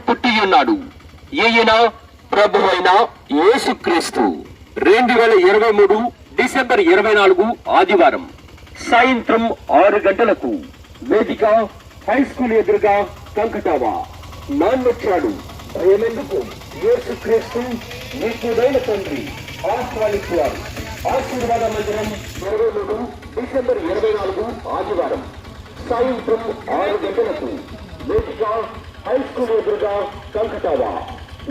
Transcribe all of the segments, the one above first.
పుట్టి ఉన్నాడు. ఈయన ప్రభువైన యేసుక్రీస్తు. 2023 డిసెంబర్ 24 ఆదివారం సాయంత్రం 6 గంటలకు వేదిక హై స్కూల్ ఎదురుగా కంకటావా. నాన్నొచ్చాడు భయమెందుకు, యేసుక్రీస్తు నీకుడైన తండ్రి ఆహ్వానించారు. ఆశీర్వాద మందిరం 23 డిసెంబర్ 24 ఆదివారం సాయంత్రం 6 గంటలకు వేదిక హై స్కూల్ ఎదురుగా కంకటావా.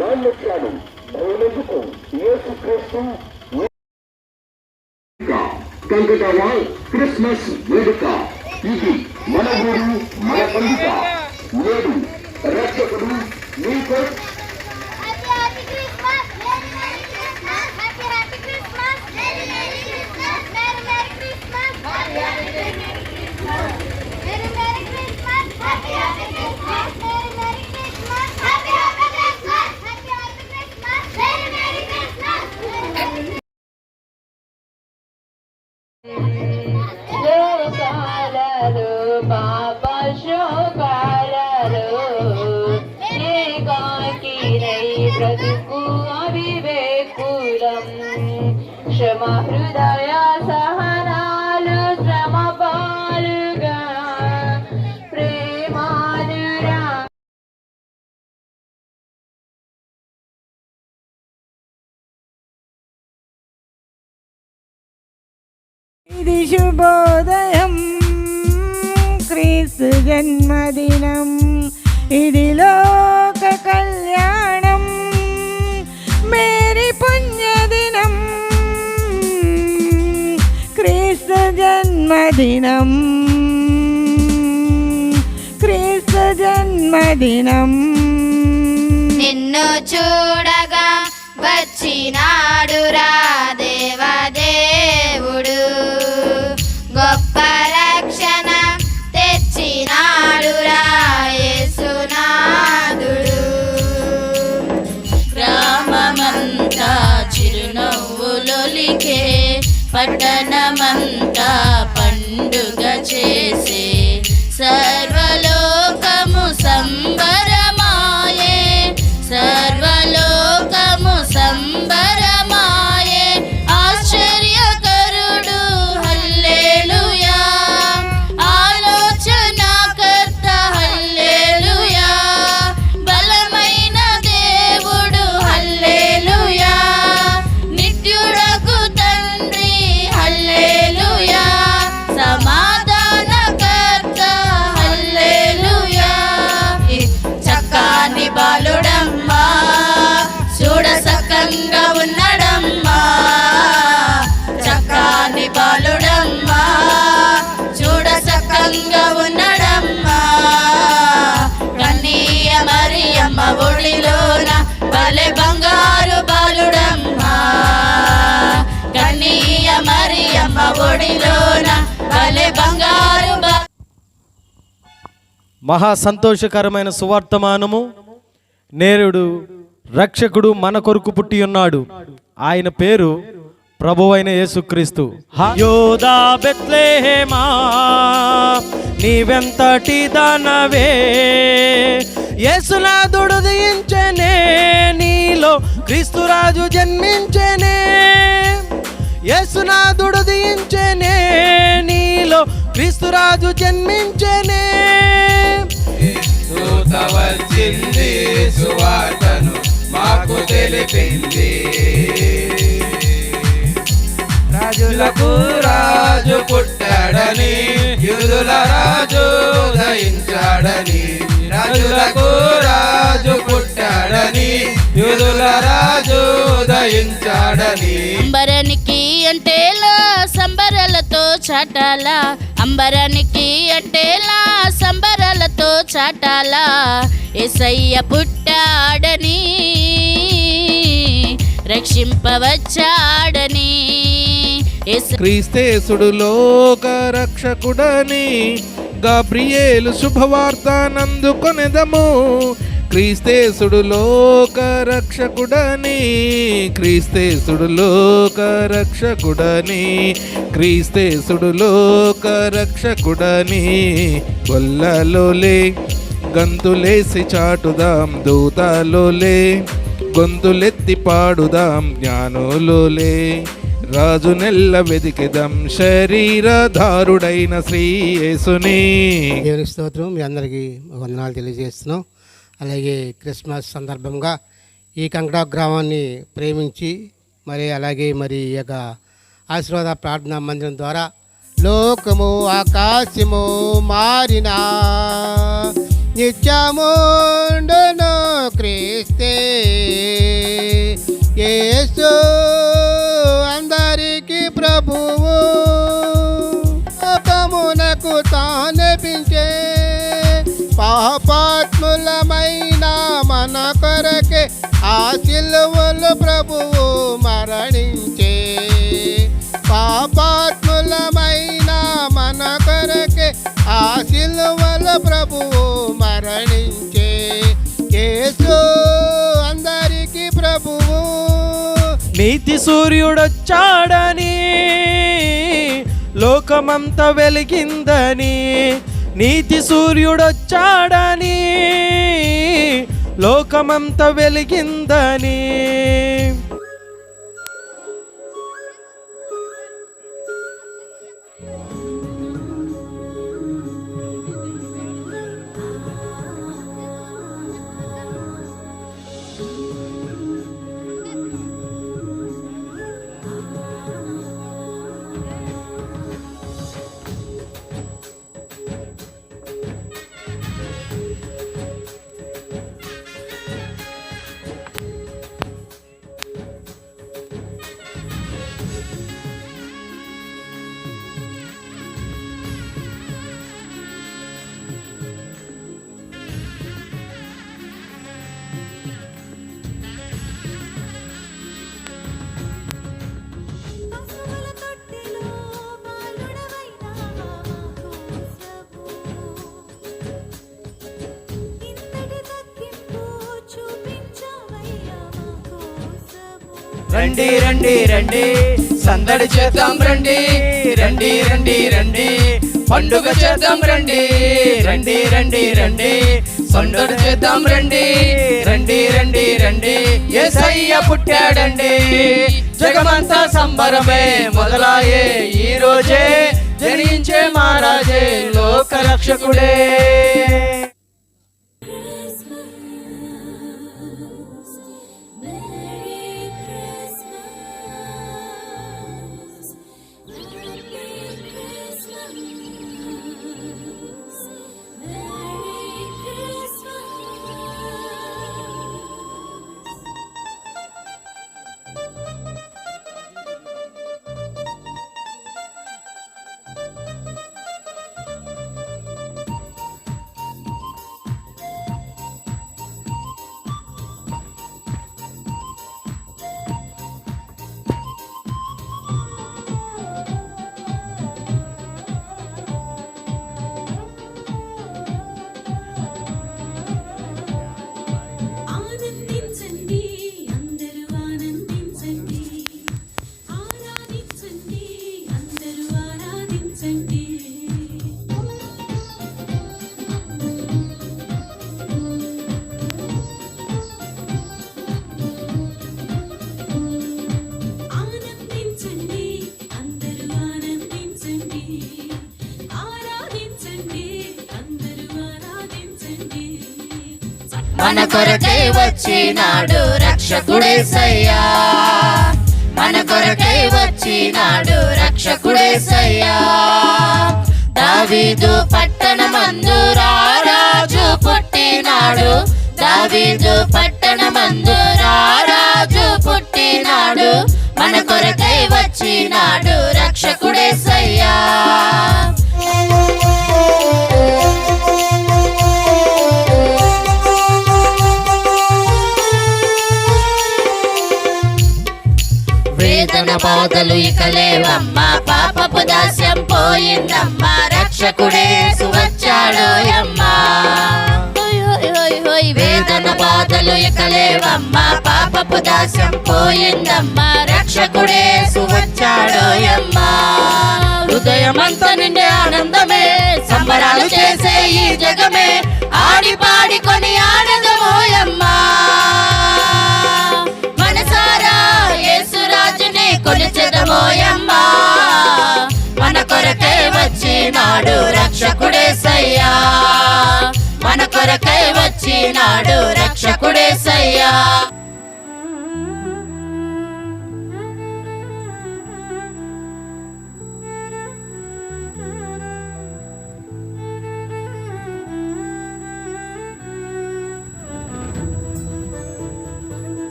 నాన్నొచ్చాడు భయమెందుకు, యేసుక్రీస్తు. కంకటావా క్రిస్మస్ వేడుక. ఇది మన ఊరు, మన పండుగ. నేడు రక్షకుడు మీకు క్షమ హృదయ సహనాలు శ్రమ పాలుగా ప్రేమానురా. ఇది శుభోదయం, క్రీస్తు జన్మదినం. ఇది లోక కళ్యాణం, మేరీ పుణ్యదినం. క్రీస్తు జన్మదినం, క్రీస్తు జన్మదినం. నిన్ను చూడగా వచ్చినాడురా దేవదేవుడు, గొప్ప రక్షణ తెచ్చినాడురా యేసునాథుడు. గ్రామమంతా చిరునవ్వులొలికే, పట్టణమంతా పండుగ చేసే, సర్వలోకము సంబరమాయే, సర్వలోకము సంబరమాయే. ఆశ్చర్యకరుడు హల్లెలూయా, ఆలోచనాకర్త హల్లెలూయా, బలమైన దేవుడు హల్లెలూయా, నిత్యుడకు తండ్రి హల్లెలూయా, సమాధానకర్త హల్లెలూయా. చక్కని బాలుడమ్మా, చూడ సక్కంగా ఉన్నాడమ్మా. చక్కని బాలుడమ్మా, చూడ సక్కంగా ఉన్నాడమ్మా. కన్నీయ మరియమ్మ ఒడిలోన భలే బంగారు బాలుడమ్మా. కన్నీయ మరియమ్మ ఒడిలోన భలే బంగారు మహా సంతోషకరమైన సువార్తమానము. నేరుడు రక్షకుడు మన కొరకు పుట్టి ఉన్నాడు. ఆయన పేరు ప్రభువైన యేసుక్రీస్తు. యోదా బెత్లెహేమా నీవెంతటి దానవే, యేసునాథుడు ఉదయించెనే, నీలో క్రీస్తురాజు జన్మించెనే. యేసునాథుడు ఉదయించెనే, నీలో క్రీస్తురాజు జన్మించెనే. దూత వచ్చింది, సువార్తను మాకు తెలిపింది. రాజులకు రాజు పుట్టాడని, యూదుల రాజు ఉదయించాడని. రాజులకు రాజు పుట్టాడని, యూదుల రాజు ఉదయించాడని. అంబరానికి అంటేలా సంబరాలతో చాటాలా, అంబరానికి అంటేలా సంబరాలతో చాటాలా. యేసయ్య పుట్టాడని, రక్షింపవచ్చాడని. క్రీస్తేసుడు లోక రక్షకుడని, గాబ్రియేలు శుభవార్త నందుకొనెదము. క్రీస్తేసుడు లోక రక్షకుడని, క్రీస్తేసుడు లోక రక్షకుడని, క్రీస్తేసుడు లోక రక్షకుడని. గొల్లలోలే గంతులేసి చాటుదాం దూతలోలే, గొంతులెత్తి పాడుదాం జ్ఞానులోలే. రాజు నెల్ల వెదికెదం శరీరధారుడైన శ్రీ యేసుని. దేవుని స్తోత్రం. మీ అందరికీ వందనాలు తెలియజేస్తున్నాం. అలాగే క్రిస్మస్ సందర్భంగా ఈ కంకడా గ్రామాన్ని ప్రేమించి అలాగే ఈ యొక్క ఆశీర్వాద ప్రార్థనా మందిరం ద్వారా లోకము ఆకాశము మారినా నిత్యముండును క్రీస్తే యేసు అందరికీ ప్రభువు, పాపమునకు తానెపించే పాపాత్ములమైన మన కొరకే ఆ సిలువలో ప్రభువు మరణించే. పాపాత్ములమైన మన కొరకే ఆ సిలువలో ప్రభువు మరణించే. యేసు అందరికీ ప్రభువు. నీతి సూర్యుడొచ్చాడని లోకమంతా వెలిగిందని, నీతి సూర్యుడొచ్చాడని లోకమంతా వెలిగిందని. రండి రండి రండి సందడి చేద్దాం రండి, రండి రండి రండి పండుగ చేద్దాం రండి, రండి రండి రండి సందడి చేద్దాం రండి, రండి రండి రండి యేసయ్య పుట్టాడండి. జగమంతా సంబరమే మొదలాయే ఈ రోజే, జనించే మహారాజే లోక రక్షకుడే. మన కొరకై వచ్చినాడు రక్షకుడేసయ్యా, మన కొరకై వచ్చినాడు రక్షకుడేసయ్యా. దావీదు పట్టణమందు రారాజు పుట్టినాడు, దావీదు పట్టణమందు రారాజు పుట్టినాడు. మన కొరకై వచ్చినాడు రక్షకుడేసయ్యా. వేదన బాధలు ఇక లేవమ్మా, పాపపు దాస్యం పోయిందమ్మా, రక్షకుడేసు వచ్చాడోయమ్మా. వేదన బాధలు ఇక లేవమ్మా, పాపపు దాస్యం పోయిందమ్మా, రక్షకుడేసు వచ్చాడోయమ్మా. హృదయమంతా నిండే ఆనందమే, సంబరాలు చేసే ఈ జగమే ఆడి పాడుకొని ఆడదమోయమ్మా మనసారా యేసురాజుని కొలిచెదమోయమ్మా మన కొరకై వచ్చినాడు రక్షకుడేసయ్యా మన కొరకై వచ్చినాడు రక్షకుడేసయ్యా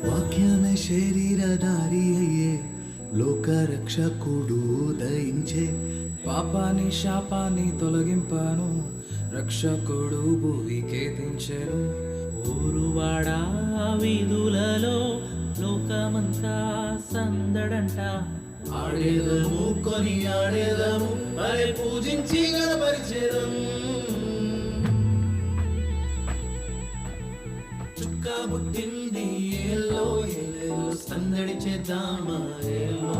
వాక్యమే శరీరధారి అయ్యే లోకరక్షకుడు దయించే పాపాని శాపాన్ని తొలగింపాను రక్షకుడు భూమికే దించెను ఊరువాడా వీధులలో లోకమంతా సందడంట ఆడేదము కొని ఆడేదము మరి పూజించి గణపరిచేదము చుక్క పుట్టింది ఏలో ఏలో సందడి చేద్దామా ఏలో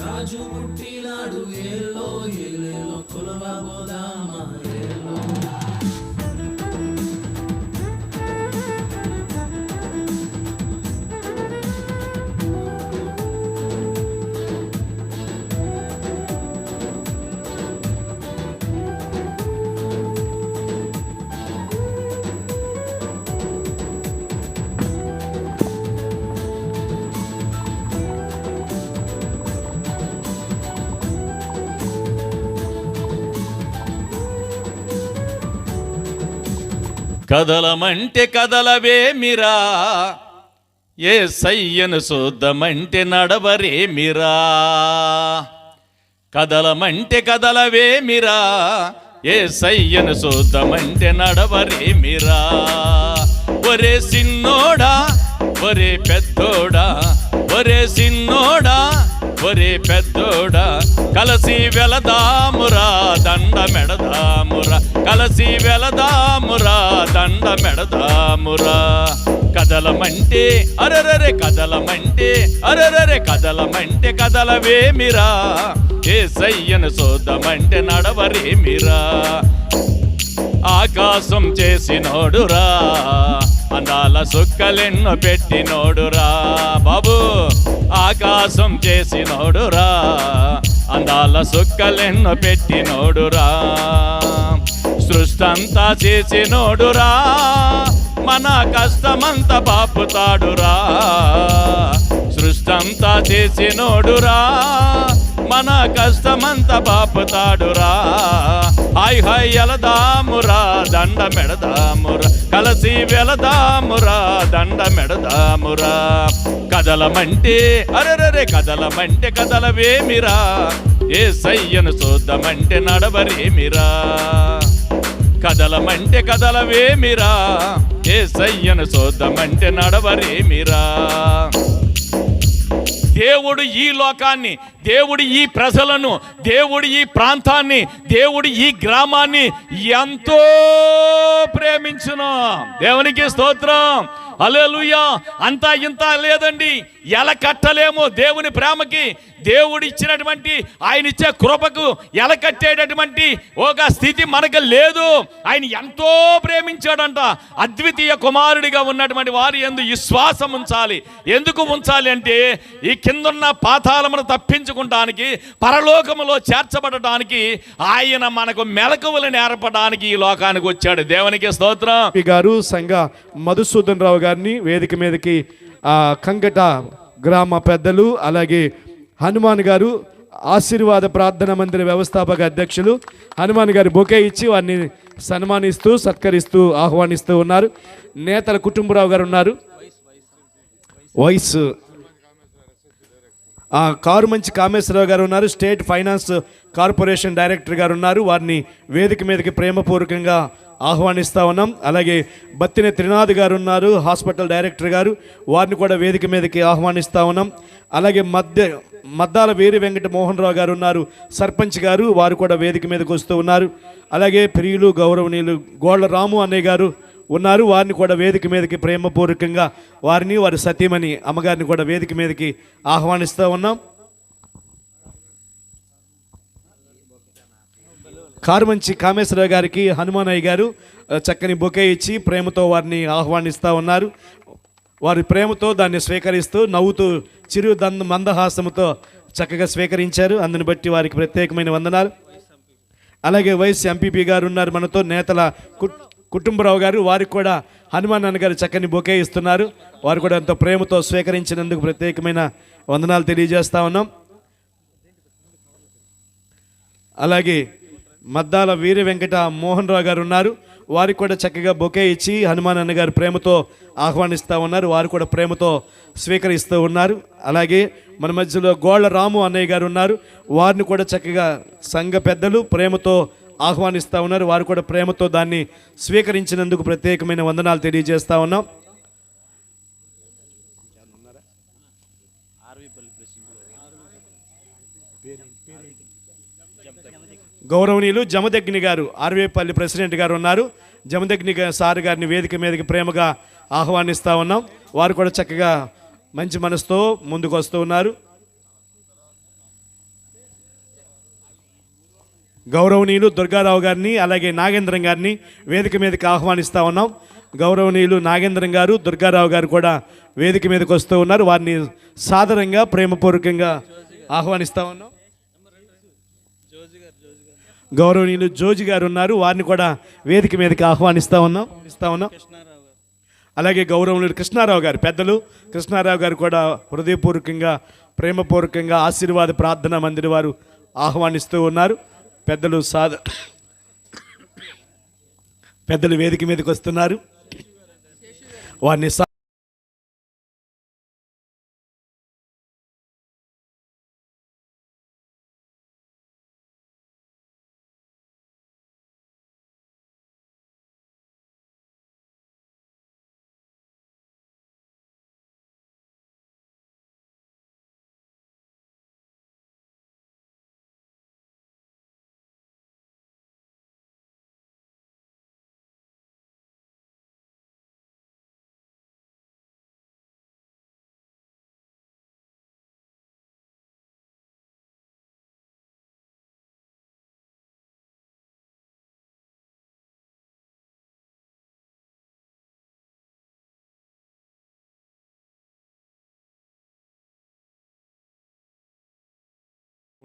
రాజు పుట్టినాడు ఏలో ఏలేలో కొలవబోదామా ఏలో కదలమంటే కదలవేమిరా యేసయ్యను చూద్దామంటే నడవరేమిరా కదలమంటే కదలవేమిరా యేసయ్యను చూద్దామంటే నడవరేమిరా ఒరే సిన్నోడా ఒరే పెద్దోడా ఒరే సిన్నోడా ఒరే పెద్దోడా కలసి వెళదామురా దండ మెడదామురా కలసి వెళదామురా దండ మెడదామురా కదలమంటే అరరరే కదలమంటే అరరరే కదలమంటే కదలవేమిరా యేసయ్యను చూద్దామంటే నడవరేమిరా ఆకాశం చేసినోడురా అందాల సుక్కలెన్నో పెట్టినోడురా బాబు ఆకాశం చేసినోడురా అందాల సుక్కలెన్నో పెట్టినోడురా సృష్టంతా చేసినోడురా మన కష్టమంతా బాపుతాడురా సృష్టంతా చేసినోడురా మన కష్టమంతా బాపుతాడురా హాయ్ హాయ్ ఎలదామురా దండ మెడదామురా కలసి వెళదామురా దండ మెడదామురా కదలమంటే అరరరే కదలమంటే కదలవేమిరా యేసయ్యను చూద్దామంటే నడవరేమిరా కదలమంటే కదలవేమిరా యేసయ్యను చూద్దామంటే నడవరేమిరా దేవుడు ఈ లోకాన్ని దేవుడు ఈ ప్రజలను దేవుడు ఈ ప్రాంతాన్ని దేవుడు ఈ గ్రామాన్ని ఎంతో ప్రేమించును దేవునికి స్తోత్రం హల్లెలూయా అంతా ఇంత లేదండి ఎలా కట్టలేము దేవుని ప్రేమకి దేవుడు ఇచ్చినటువంటి ఆయన ఇచ్చే కృపకు ఎలా కట్టేటటువంటి ఒక స్థితి మనకు లేదు ఆయన ఎంతో ప్రేమించాడంట అద్వితీయ కుమారుడిగా ఉన్నటువంటి వారి యందు విశ్వాసం ఉంచాలి ఎందుకు ఉంచాలి అంటే ఈ కిందున్న పాతాళమును తప్పించుకుంటానికి పరలోకములో చేర్చబడటానికి ఆయన మనకు మెలకువలు నేర్పడానికి ఈ లోకానికి వచ్చాడు దేవునికి స్తోత్రం గారు సంఘ మధుసూదన్ రావు గారిని వేదిక మీదకి కంగట గ్రామ పెద్దలు అలాగే హనుమాన్ గారు ఆశీర్వాద ప్రార్థన మందిర వ్యవస్థాపక అధ్యక్షులు హనుమాన్ గారి బొకే ఇచ్చి వారిని సన్మానిస్తూ సత్కరిస్తూ ఆహ్వానిస్తూ ఉన్నారు. నేతల కుటుంబరావు గారు ఉన్నారు. వయసు కారుమంచి కామేశ్వరరావు గారు ఉన్నారు. స్టేట్ ఫైనాన్స్ కార్పొరేషన్ డైరెక్టర్ గారు ఉన్నారు. వారిని వేదిక మీదకి ప్రేమపూర్వకంగా ఆహ్వానిస్తూ ఉన్నాం. అలాగే బత్తిన త్రినాథ్ గారు ఉన్నారు, హాస్పిటల్ డైరెక్టర్ గారు, వారిని కూడా వేదిక మీదకి ఆహ్వానిస్తూ ఉన్నాం. అలాగే మద్దాల వీరి వెంకట మోహన్ రావు గారు ఉన్నారు, సర్పంచ్ గారు, వారు కూడా వేదిక మీదకి వస్తూ ఉన్నారు. అలాగే ప్రియులు గౌరవనీయులు గోళ్ళ రాము అన్నయ్య గారు ఉన్నారు, వారిని కూడా వేదిక మీదకి ప్రేమపూర్వకంగా వారిని వారి సతీమణి అమ్మగారిని కూడా వేదిక మీదకి ఆహ్వానిస్తూ ఉన్నాం. కారుమంచి కామేశ్వరరావు గారికి హనుమానయ్య గారు చక్కని బొకే ఇచ్చి ప్రేమతో వారిని ఆహ్వానిస్తూ ఉన్నారు. వారి ప్రేమతో దాన్ని స్వీకరిస్తూ నవ్వుతూ చిరు మందహాసముతో చక్కగా స్వీకరించారు. అందుని బట్టి వారికి ప్రత్యేకమైన వందనాలు. అలాగే వైఎస్ ఎంపీపీ గారు ఉన్నారు మనతో, నేతల కుటుంబరావు గారు, వారికి కూడా హనుమాన్ అన్న గారు చక్కని బొకే ఇస్తున్నారు. వారు కూడా ఎంతో ప్రేమతో స్వీకరించినందుకు ప్రత్యేకమైన వందనాలు తెలియజేస్తా ఉన్నాం. అలాగే మద్దాల వీర వెంకట మోహన్ రావు గారు ఉన్నారు, వారికి కూడా చక్కగా బొకే ఇచ్చి హనుమాన్ అన్న గారు ప్రేమతో ఆహ్వానిస్తూ ఉన్నారు, వారు కూడా ప్రేమతో స్వీకరిస్తూ ఉన్నారు. అలాగే మన మధ్యలో గోళ్ళ రాము అన్నయ్య గారు ఉన్నారు, వారిని కూడా చక్కగా సంఘ పెద్దలు ప్రేమతో ఆహ్వానిస్తూ ఉన్నారు, వారు కూడా ప్రేమతో దాన్ని స్వీకరించినందుకు ప్రత్యేకమైన వందనాలు తెలియజేస్తూ ఉన్నాం. గౌరవనీయులు జమదగ్ని గారు, ఆర్వేపల్లి ప్రెసిడెంట్ గారు ఉన్నారు, జమదగ్ని సార్ గారిని వేదిక మీదకి ప్రేమగా ఆహ్వానిస్తూ ఉన్నాం. వారు కూడా చక్కగా మంచి మనసుతో ముందుకు వస్తూ ఉన్నారు. గౌరవనీయులు దుర్గారావు గారిని అలాగే నాగేంద్రం గారిని వేదిక మీదకి ఆహ్వానిస్తూ ఉన్నాం. గౌరవనీయులు నాగేంద్రం గారు, దుర్గారావు గారు కూడా వేదిక మీదకి వస్తూ ఉన్నారు, వారిని సాదరంగా ప్రేమపూర్వకంగా ఆహ్వానిస్తూ ఉన్నాం. గౌరవనీయులు జోజి గారు ఉన్నారు, వారిని కూడా వేదిక మీదకి ఆహ్వానిస్తూ ఉన్నాం. అలాగే గౌరవనీయులు కృష్ణారావు గారు, పెద్దలు కృష్ణారావు గారు కూడా హృదయపూర్వకంగా ప్రేమపూర్వకంగా ఆశీర్వాద ప్రార్థనా మందిరి వారు ఆహ్వానిస్తూ ఉన్నారు. పెద్దలు వేదిక మీదకి వస్తున్నారు, వారిని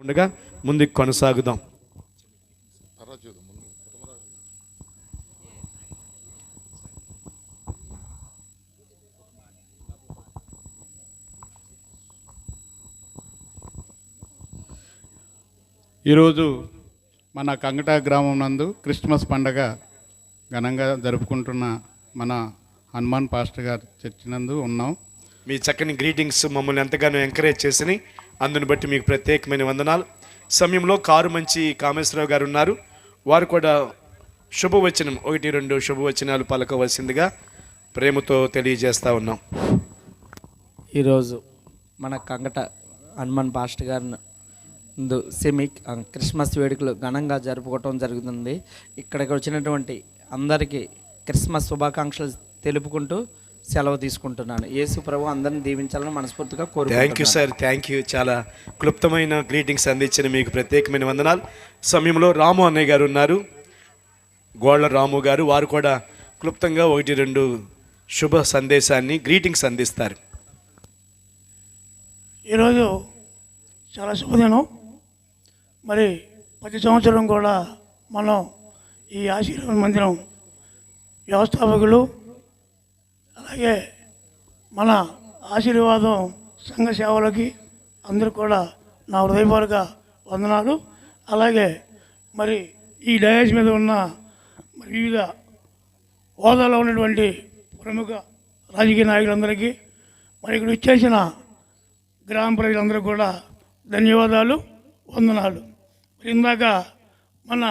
ఉండగా ముందుకు కొనసాగుదాం. ఈరోజు మన కంగట గ్రామం నందు క్రిస్మస్ పండగ ఘనంగా జరుపుకుంటున్న మన హనుమాన్ పాస్టర్ గారు చర్చి నందు ఉన్నాం. మీ చక్కని గ్రీటింగ్స్ మమ్మల్ని ఎంతగానో ఎంకరేజ్ చేసినాయి, అందుని బట్టి మీకు ప్రత్యేకమైన వందనాలు. సమయంలో కారుమంచి కామేశ్వరరావు గారు ఉన్నారు, వారు కూడా శుభవచనం 1-2 శుభవచనాలు పలకవలసిందిగా ప్రేమతో తెలియజేస్తూ ఉన్నాం. ఈరోజు మన కంగట హనుమాన్ పాస్టర్ గారు సెమిక్ క్రిస్మస్ వేడుకలు ఘనంగా జరుపుకోవటం జరుగుతుంది. ఇక్కడికి వచ్చినటువంటి అందరికీ క్రిస్మస్ శుభాకాంక్షలు తెలుపుకుంటూ సెలవు తీసుకుంటున్నాను. యేసు ప్రభు అందరిని దీవించాలని మనస్ఫూర్తిగా కోరుకుంటున్నాను. Thank you sir, thank you. చాలా క్లుప్తమైన గ్రీటింగ్స్ అందించిన మీకు ప్రత్యేకమైన వందనాలు. సమయంలో రాము అన్నయ్య గారు ఉన్నారు, గోళ్ళ రాము గారు, వారు కూడా క్లుప్తంగా 1-2 శుభ సందేశాన్ని గ్రీటింగ్స్ అందిస్తారు. ఈరోజు చాలా శుభదినం. మరి ప్రతి సంవత్సరం కూడా మనం ఈ ఆశీర్వాద మందిరం వ్యవస్థాపకులు అలాగే మన ఆశీర్వాదం సంఘ సేవలకి అందరూ కూడా నా హృదయపూర్వక వందనాలు. అలాగే మరి ఈ డయాస్ మీద ఉన్న మరి వివిధ హోదాలో ఉన్నటువంటి ప్రముఖ రాజకీయ నాయకులందరికీ మరి ఇక్కడ ఇచ్చేసిన గ్రామ ప్రజలందరూ కూడా ధన్యవాదాలు, వందనాలు. ఇందాక మన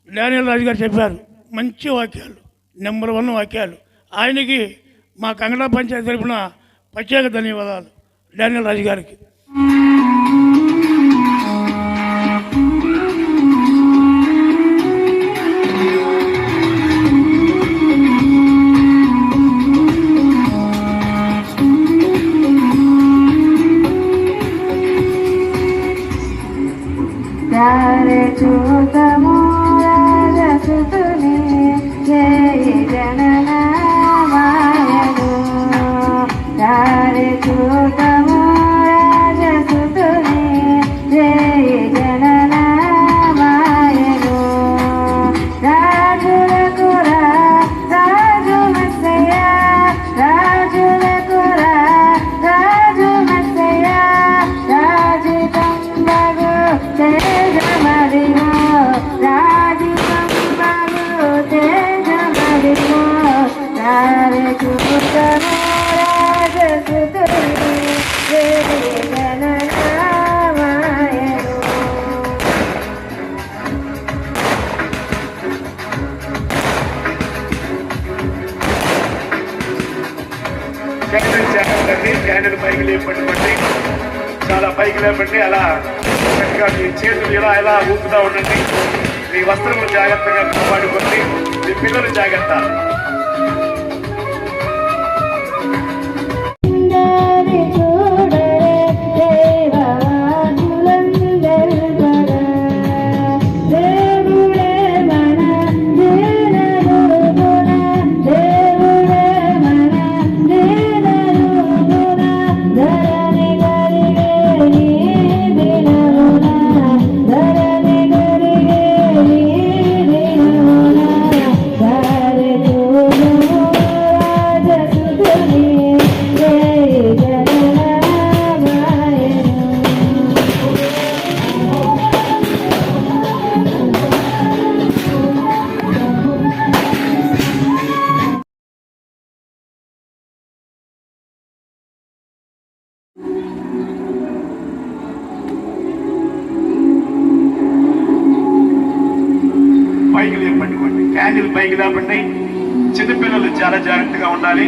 డానియల్ రాజు గారు చెప్పారు, మంచి వాక్యాలు, నెంబర్ 1 వాక్యాలు. ఆయనకి మా కంగడా పంచాయతీ తరపున ప్రత్యేక ధన్యవాదాలు డానియల్ రాజు గారికి. చూతము రాజసుతుని జయ గణనామాయను చూతము రాజసుతుని జయ గణనామాయను రాజులకు రాజు మసయ రాజులకు రాజు మసయ రాజితంబగు తేజమదిమో రాజితంబగు తేజమదిమో రాజసుతము రాజసుతుని జయ గణనామాయను. క్యాండిల్ పైకి లేపండి, చాలా పైకి లేపండి. అలా చక్కగా మీ చేతులు ఇలా ఇలా ఊపుతూ ఉండండి. మీ వస్త్రములు జాగ్రత్తగా కాపాడుకోండి. మీ పిల్లలు జాగ్రత్త. పైకి లేపండి, క్యాండిల్ పైకి లేపండి. చిన్నపిల్లలు చాలా జాగ్రత్తగా ఉండాలి.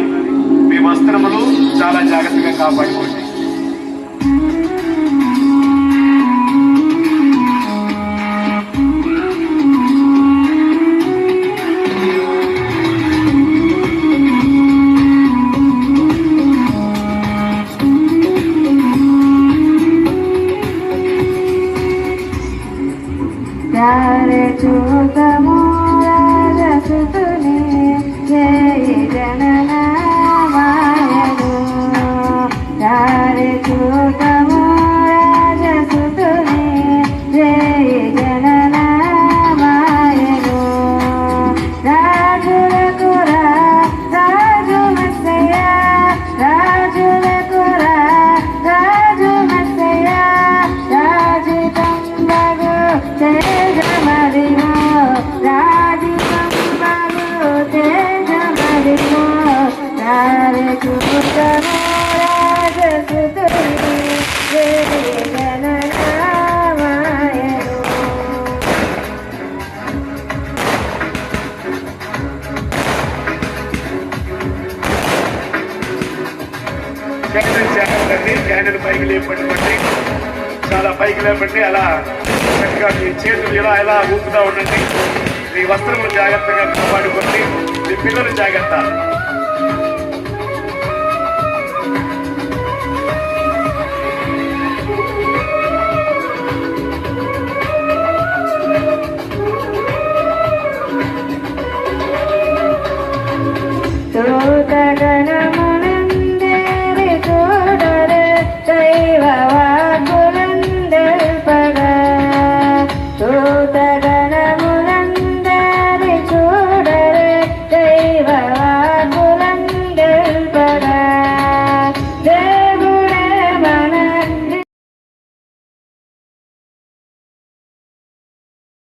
మీ వస్త్రములు చాలా జాగ్రత్తగా కాపాడుకోండి. చూతము రాజసుతుని జయ గణనామాయను చూతము రాజసుతుని జయ గణనామాయను రాజులకు రాజు మసయ రాజులకు రాజు మసయ రాజితంబగు తేజమదిమో రాజితంబగు తేజమదిమో రాజసుతము రాజసుతుని జయ గణనామాయను. క్యాండిల్ పైకి లేపండి, చాలా పైకి లేపండి. అలా చక్కగా మీ చేతులు ఇలా ఇలా ఊపుతూ ఉండండి. మీ వస్త్రములు జాగ్రత్తగా కాపాడుకోండి. మీ పిల్లలు జాగ్రత్త. తోతగణమున